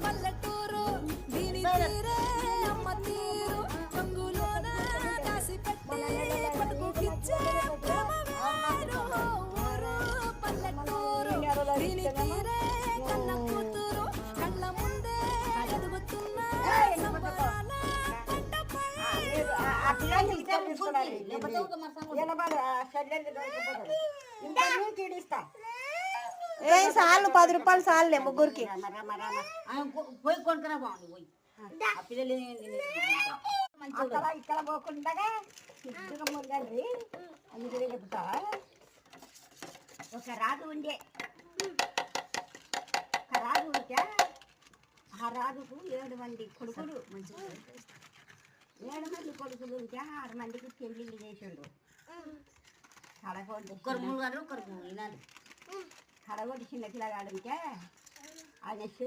పల్లెటూరు దీని తీరే అమ్మ తీరు రంగులోన కాసి పెట్టి పట్టుకుకిచ్చే ప్రేమ వేరు ఊరు పల్లెటూరు దీని తీరే కన్న కూతురు కళ్ళ ముందే ఎదుగుతున్న సంబరాల పంటపై ఏ సార్లు 10 రూపాయలు సార్లే ముగ్గురికి పోయి కొనుక్కరా బాగుంది పోయి ఆ పిల్లలు ఇక్కడ పోకుండా ఇద్దరు మురగండి అందుకే చెప్తా ఒక రాజు ఉండే ఒక రాజు ఉంటే ఆ రాజుకు 7 మంది కొడుకులు 7 మంది కొడుకులు ఉంటే 6 మందికి పెళ్ళిళ్ళు చేసిండు ఒక్కరు 3 గంటలు ఒక్కరు 3 కడగొట్టి చిన్న పిల్లగాడు ఉంటే ఆయన